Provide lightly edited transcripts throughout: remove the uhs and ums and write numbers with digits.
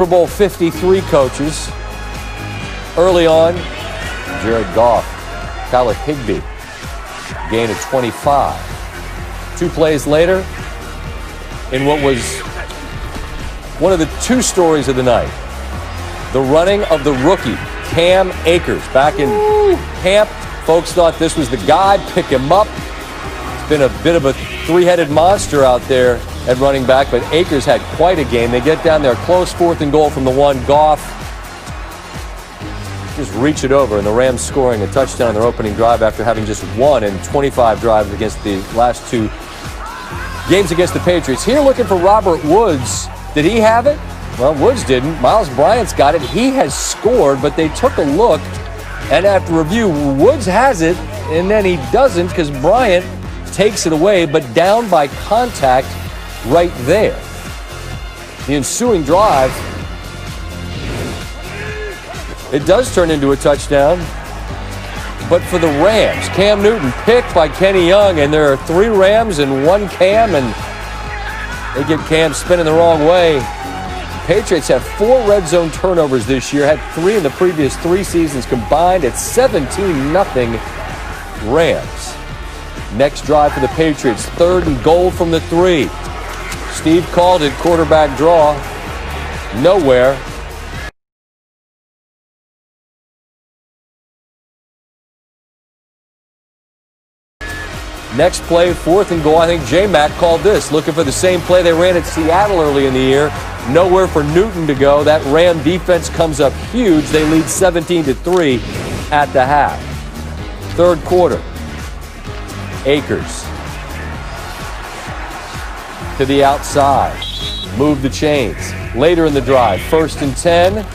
Super Bowl 53 coaches. Early on, Jared Goff, Tyler Higbee, gain of 25. 2 plays later, in what was one of the 2 stories of the night, the running of the rookie, Cam Akers. Back in camp, folks thought this was the guy, pick him up. It's been a bit of a 3-headed monster out there at running back, but Akers had quite a game. They get down there close, 4th and goal from the 1. Goff just reach it over, and the Rams scoring a touchdown on their opening drive after having just 1 in 25 drives against the last 2 games against the Patriots. Here looking for Robert Woods. Did he have it? Well, Woods didn't. Miles Bryant's got it. He has scored, but they took a look, and after review, Woods has it, and then he doesn't because Bryant takes it away, but down by contact right there. The ensuing drive, it does turn into a touchdown, but for the Rams, Cam Newton picked by Kenny Young, and there are 3 Rams and 1 Cam, and they get Cam spinning the wrong way. Patriots have 4 red zone turnovers this year, had 3 in the previous 3 seasons combined. At 17-0 Rams. Next drive for the Patriots, 3rd and goal from the 3. Steve called it, quarterback draw. Nowhere. Next play, 4th and goal. I think J-Mac called this, looking for the same play they ran at Seattle early in the year. Nowhere for Newton to go. That Ram defense comes up huge. They lead 17-3 at the half. 3rd quarter. Akers to the outside. Move the chains. Later in the drive, 1st and 10.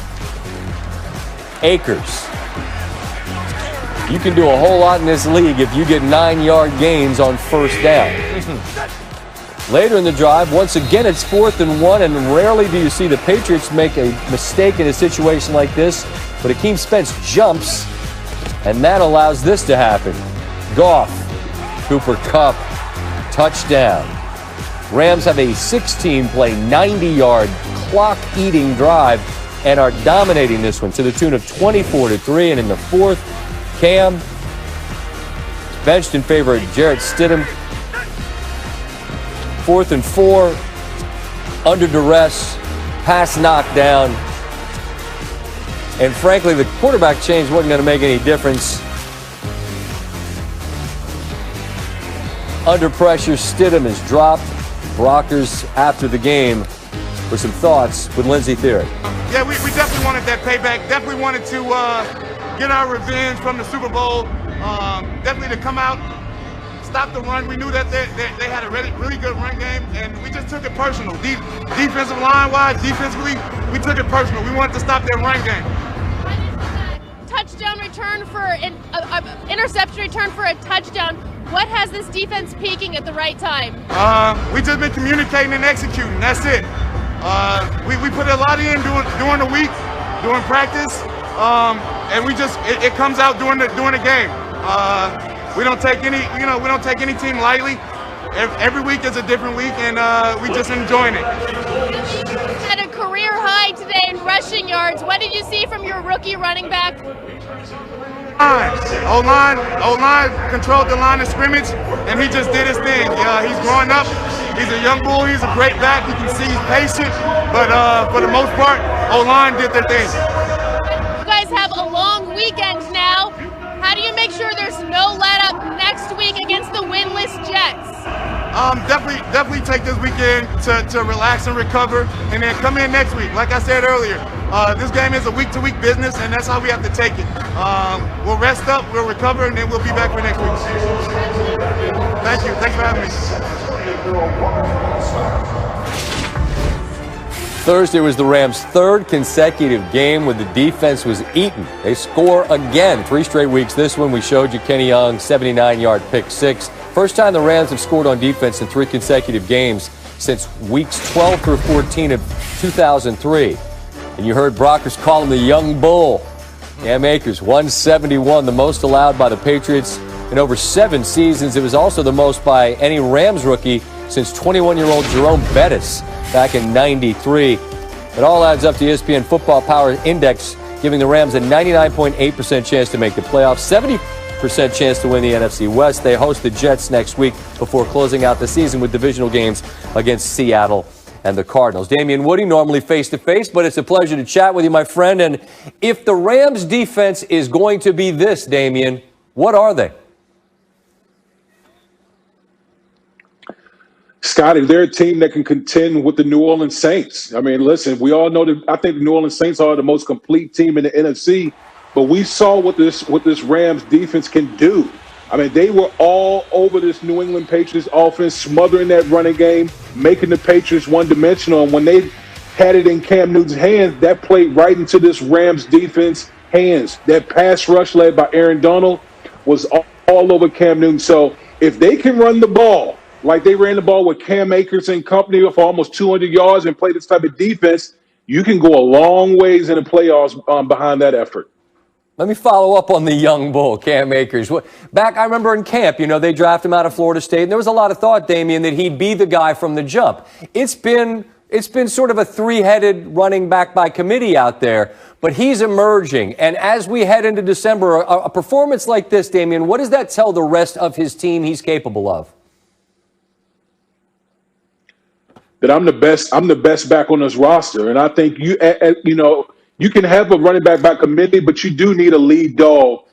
Akers. You can do a whole lot in this league if you get 9-yard gains on 1st down. Later in the drive, once again, it's 4th and 1, and rarely do you see the Patriots make a mistake in a situation like this, but Akeem Spence jumps, and that allows this to happen. Goff, Cooper Kupp, touchdown. Rams have a 16-play, 90-yard, clock-eating drive and are dominating this one to the tune of 24-3, and in the 4th, Cam benched in favor of Jarrett Stidham. 4th and 4, under duress, pass knockdown. And frankly, the quarterback change wasn't going to make any difference. Under pressure, Stidham is dropped. Brockers after the game for some thoughts with Lindsey Theory. Yeah, we definitely wanted that payback. Definitely wanted to get our revenge from the Super Bowl. Definitely to come out, stop the run. We knew that they had a really good run game, and we just took it personal. Defensive line-wise, defensively, we took it personal. We wanted to stop their run game. Touchdown return for an interception return for a touchdown. What has this defense peaking at the right time? We just been communicating and executing. That's it. We put a lot in during the week, during practice, and it comes out during the game. We don't take any team lightly. Every week is a different week, and we just enjoying it. At a career high today in rushing yards. What did you see from your rookie running back? O-line controlled the line of scrimmage, and he just did his thing. He's growing up. He's a young bull. He's a great back. You can see he's patient, but for the most part, O-line did their thing. You guys have a long weekend now. How do you make sure there's no let-up next week against the winless Jets? Definitely take this weekend to relax and recover, and then come in next week. Like I said earlier, this game is a week-to-week business, and that's how we have to take it. We'll rest up, we'll recover, and then we'll be back for next week. Thank you. Thanks for having me. Thursday was the Rams' 3rd consecutive game where the defense was eaten. They score again, 3 straight weeks. This one we showed you, Kenny Young, 79-yard pick 6. First time the Rams have scored on defense in 3 consecutive games since weeks 12 through 14 of 2003. And you heard Brockers call him the young bull. Cam Akers, 171, the most allowed by the Patriots in over 7 seasons. It was also the most by any Rams rookie since 21-year-old Jerome Bettis back in '93. It all adds up to ESPN Football Power Index, giving the Rams a 99.8% chance to make the playoffs, 70% chance to win the NFC West. They host the Jets next week before closing out the season with divisional games against Seattle and the Cardinals. Damien Woody, normally face-to-face, but it's a pleasure to chat with you, my friend. And if the Rams defense is going to be this, Damien, what are they? Scotty, they're a team that can contend with the New Orleans Saints. I mean, listen, we all know that I think the New Orleans Saints are the most complete team in the NFC, but we saw what this Rams defense can do. I mean, they were all over this New England Patriots offense, smothering that running game, making the Patriots one-dimensional. And when they had it in Cam Newton's hands, that played right into this Rams defense hands. That pass rush led by Aaron Donald was all over Cam Newton. So if they can run the ball like they ran the ball with Cam Akers and company for almost 200 yards and play this type of defense, you can go a long ways in the playoffs behind that effort. Let me follow up on the young bull, Cam Akers. Back, I remember in camp, they drafted him out of Florida State, and there was a lot of thought, Damien, that he'd be the guy from the jump. It's been sort of a three-headed running back by committee out there, but he's emerging. And as we head into December, a performance like this, Damien, what does that tell the rest of his team he's capable of? That I'm the best back on this roster, and I think you can have a running back by committee, but you do need a lead dog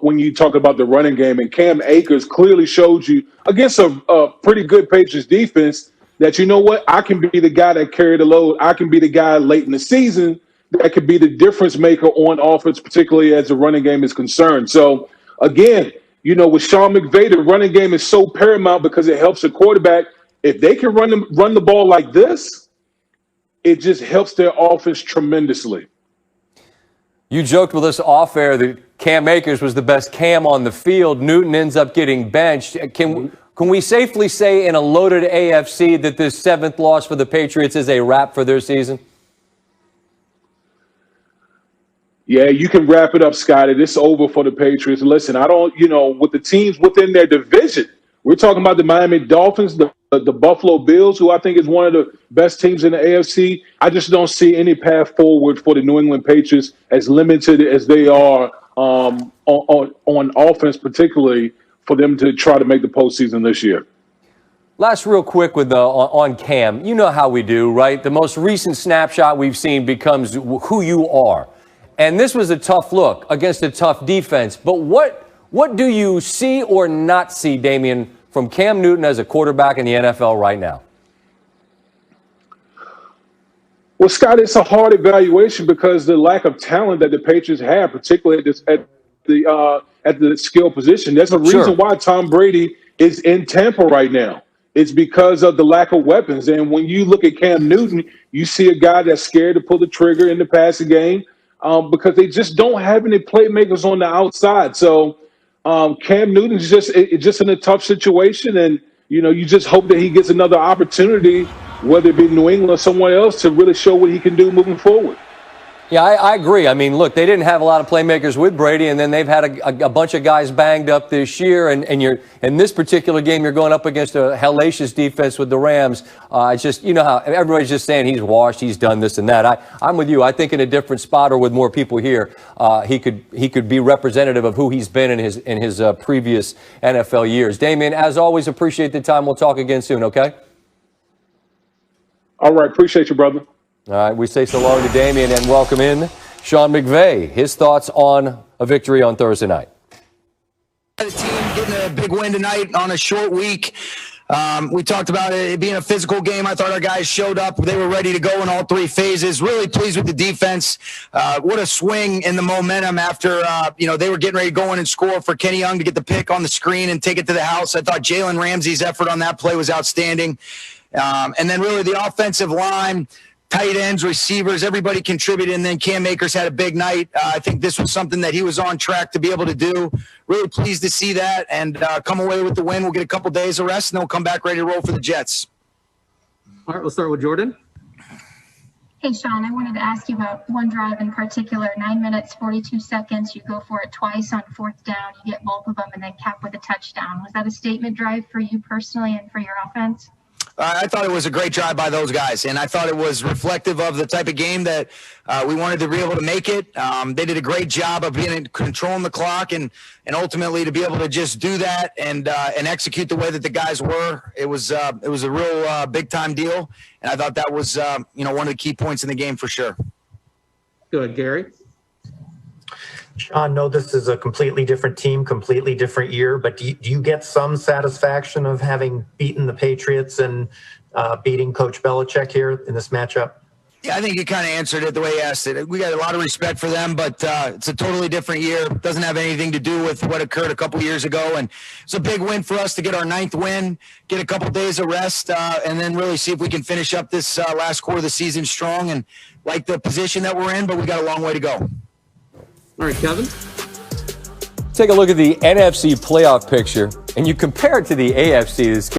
when you talk about the running game. And Cam Akers clearly showed you against a pretty good Patriots defense that, you know what, I can be the guy that carried the load. I can be the guy late in the season that could be the difference maker on offense, particularly as the running game is concerned. So, again, with Sean McVay, the running game is so paramount because it helps the quarterback. If they can run the ball like this, it just helps their offense tremendously. You joked with us off air that Cam Akers was the best Cam on the field. Newton ends up getting benched. Can we safely say in a loaded AFC that this seventh loss for the Patriots is a wrap for their season? Yeah, you can wrap it up, Scotty. This is over for the Patriots. Listen, with the teams within their division, we're talking about the Miami Dolphins, the Buffalo Bills, who I think is one of the best teams in the AFC. I just don't see any path forward for the New England Patriots, as limited as they are on offense, particularly for them to try to make the postseason this year. Last real quick with on Cam. You know how we do, right? The most recent snapshot we've seen becomes who you are. And this was a tough look against a tough defense. But what do you see or not see, Damien, from Cam Newton as a quarterback in the NFL right now? Well, Scott, it's a hard evaluation because the lack of talent that the Patriots have, particularly at the skill position. There's a reason why Tom Brady is in Tampa right now. It's because of the lack of weapons. And when you look at Cam Newton, you see a guy that's scared to pull the trigger in the passing game because they just don't have any playmakers on the outside. So Cam Newton's just in a tough situation, and you just hope that he gets another opportunity, whether it be New England or someone else, to really show what he can do moving forward. Yeah, I agree. I mean, look, they didn't have a lot of playmakers with Brady, and then they've had a bunch of guys banged up this year. And you're in this particular game, you're going up against a hellacious defense with the Rams. It's just, how everybody's just saying he's washed, he's done this and that. I'm with you. I think in a different spot or with more people here, he could be representative of who he's been in his previous NFL years. Damien, as always, appreciate the time. We'll talk again soon. Okay. All right. Appreciate you, brother. All right, we say so long to Damien and welcome in Sean McVay. His thoughts on a victory on Thursday night. The team getting a big win tonight on a short week. We talked about it being a physical game. I thought our guys showed up. They were ready to go in all three phases. Really pleased with the defense. What a swing in the momentum after, they were getting ready to go in and score for Kenny Young to get the pick on the screen and take it to the house. I thought Jalen Ramsey's effort on that play was outstanding. And then really the offensive line, tight ends, receivers, everybody contributed, and then Cam Akers had a big night. I think this was something that he was on track to be able to do. Really pleased to see that and come away with the win. We'll get a couple days of rest, and then we'll come back ready to roll for the Jets. All right, we'll start with Jordan. Hey, Sean, I wanted to ask you about one drive in particular, 9 minutes, 42 seconds. You go for it twice on fourth down. You get both of them and then cap with a touchdown. Was that a statement drive for you personally and for your offense? I thought it was a great drive by those guys, and I thought it was reflective of the type of game that we wanted to be able to make it. They did a great job of controlling the clock, and ultimately to be able to just do that and execute the way that the guys were. It was a real big time deal, and I thought that was one of the key points in the game for sure. Good, Gary. Sean, no, this is a completely different team, completely different year, but do you get some satisfaction of having beaten the Patriots and beating Coach Belichick here in this matchup? Yeah, I think you kind of answered it the way you asked it. We got a lot of respect for them, but it's a totally different year. It doesn't have anything to do with what occurred a couple years ago, and it's a big win for us to get our 9th win, get a couple days of rest, and then really see if we can finish up this last quarter of the season strong and like the position that we're in, but we got a long way to go. All right, Kevin. Take a look at the NFC playoff picture, and you compare it to the AFC. This